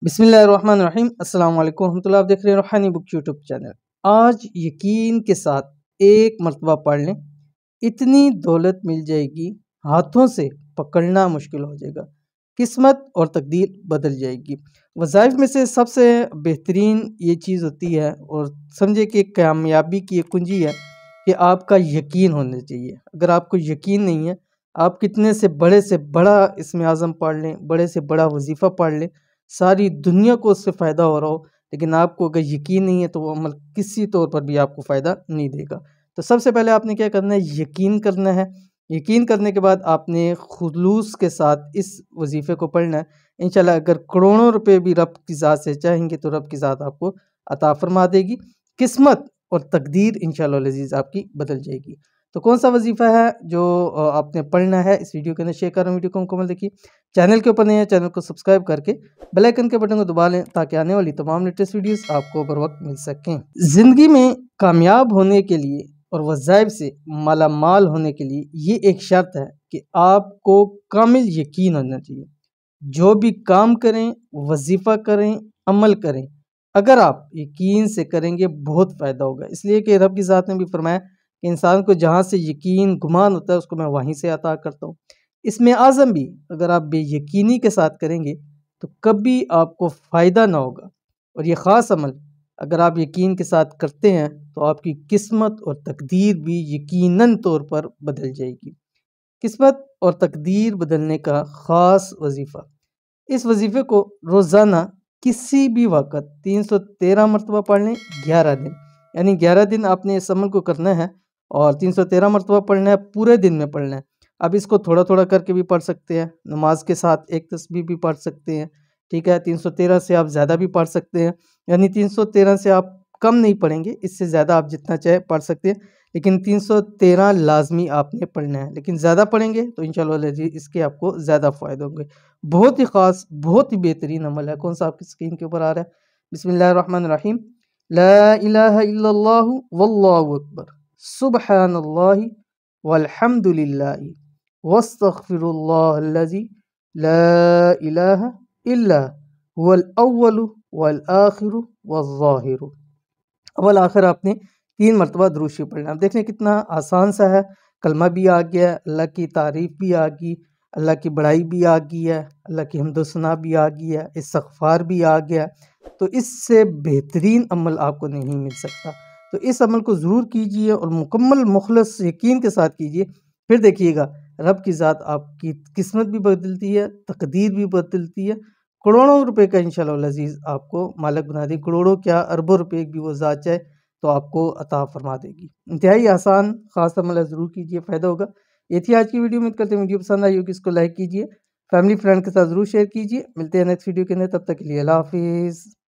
बिस्मिल्लाहिर्रहमानिर्रहीम अस्सलाम वालेकुम रहमतुल्लाह। आप देख रहे हैं रूहानी बुक यूट्यूब चैनल। आज यकीन के साथ एक मर्तबा पढ़ लें, इतनी दौलत मिल जाएगी, हाथों से पकड़ना मुश्किल हो जाएगा, किस्मत और तकदीर बदल जाएगी। वज़ाइफ में से सबसे बेहतरीन ये चीज़ होती है और समझे कि कामयाबी की एक कुंजी है कि आपका यकीन होना चाहिए। अगर आपको यकीन नहीं है, आप कितने से बड़ा इसमें आज़म पढ़ लें, बड़े से बड़ा वजीफ़ा पढ़ लें, सारी दुनिया को उससे फ़ायदा हो रहा हो, लेकिन आपको अगर यकीन नहीं है तो वो अमल किसी तौर पर भी आपको फ़ायदा नहीं देगा। तो सबसे पहले आपने क्या करना है, यकीन करना है। यकीन करने के बाद आपने खुलूस के साथ इस वजीफ़े को पढ़ना है। इंशाल्लाह अगर करोड़ों रुपए भी रब की ज़ात से चाहेंगे तो रब की ज़ात आपको अता फरमा देगी। किस्मत और तकदीर इंशाल्लाह अज़ीज़ आपकी बदल जाएगी। तो कौन सा वजीफ़ा है जो आपने पढ़ना है, इस वीडियो के अंदर शेयर कर रहा हूँ। वीडियो को मुकम्मल देखिए। चैनल के ऊपर नए हैं, चैनल को सब्सक्राइब करके बेल आइकन के बटन को दबा लें ताकि आने वाली तमाम लेटेस्ट वीडियोस आपको बर वक्त मिल सकें। ज़िंदगी में कामयाब होने के लिए और वज़ाइफ से माला माल होने के लिए ये एक शर्त है कि आपको कामिल यकीन होना चाहिए। जो भी काम करें, वजीफ़ा करें, अमल करें, अगर आप यकीन से करेंगे बहुत फ़ायदा होगा। इसलिए कि रब की ज़ात ने भी फरमाया कि इंसान को जहाँ से यकीन गुमान होता है उसको मैं वहीं से अता करता हूँ। इसमें आज़म भी अगर आप बेयकीनी के साथ करेंगे तो कभी आपको फ़ायदा ना होगा। और ये ख़ास अमल अगर आप यकीन के साथ करते हैं तो आपकी किस्मत और तकदीर भी यकीनन तौर पर बदल जाएगी। किस्मत और तकदीर बदलने का ख़ास वजीफ़ा, इस वजीफ़े को रोज़ाना किसी भी वक़्त 313 मरतबा पढ़ लें, 11 दिन, यानी 11 दिन आपने इस अमल को करना है और 313 मरतबा पढ़ना है, पूरे दिन में पढ़ना है। अब इसको थोड़ा-थोड़ा करके भी पढ़ सकते हैं, नमाज के साथ एक तस्बीह भी पढ़ सकते हैं, ठीक है? 313 से आप ज़्यादा भी पढ़ सकते हैं, यानी 313 से आप कम नहीं पढ़ेंगे, इससे ज़्यादा आप जितना चाहे पढ़ सकते हैं, लेकिन 313 लाज़मी आपने पढ़ना है। लेकिन ज़्यादा पढ़ेंगे तो इंशाअल्लाह जी इसके आपको ज़्यादा फ़ायदे होंगे। बहुत ही ख़ास, बहुत ही बेहतरीन अमल है। कौन-सा आपकी स्क्रीन के ऊपर आ रहा है? बिस्मिल्लाहिर्रहमानिर्रहीम। ला इलाहा इल्लल्लाहु वल्लाहु अकबर। सुब्हानल्लाहि वल्हम्दुलिल्लाहि वस्तगफिरुल्लाहल्लज़ी ला इलाहा इल्ला हुवल अव्वलु वल आखिरु वज़्ज़ाहिरु। अव्वल आखिर आपने 3 मरतबा दुरूद शरीफ पढ़ना है। आप देख रहे हैं कितना आसान सा है। कलमा भी आ गया, अल्लाह की तारीफ़ भी आ गई, अल्लाह की बड़ाई भी आ गई है, अल्लाह की हम्दो सना भी आ गई है, इस्तग़फ़ार भी आ गया। तो इससे बेहतरीन अमल आपको नहीं मिल सकता। तो इस अमल को ज़रूर कीजिए और मुकम्मल मुख़लस यकीन के साथ कीजिए। फिर देखिएगा रब की ज़ात आपकी किस्मत भी बदलती है, तकदीर भी बदलती है। करोड़ों रुपए का इंशाअल्लाह अज़ीज़ आपको मालिक बना देगी। करोड़ों क्या अरबों रुपए की भी वो ज़ात चाहे तो आपको अता फरमा देगी। इंतहाई आसान ख़ास अमल है, ज़रूर कीजिए, फ़ायदा होगा। ये थी आज की वीडियो। उम्मीद करते हैं वीडियो पसंद आई होगी। इसको लाइक कीजिए, फैमिली फ्रेंड के साथ ज़रूर शेयर कीजिए। मिलते हैं नेक्स्ट वीडियो के अंदर, तब तक के लिए अल्लाह हाफ़िज़।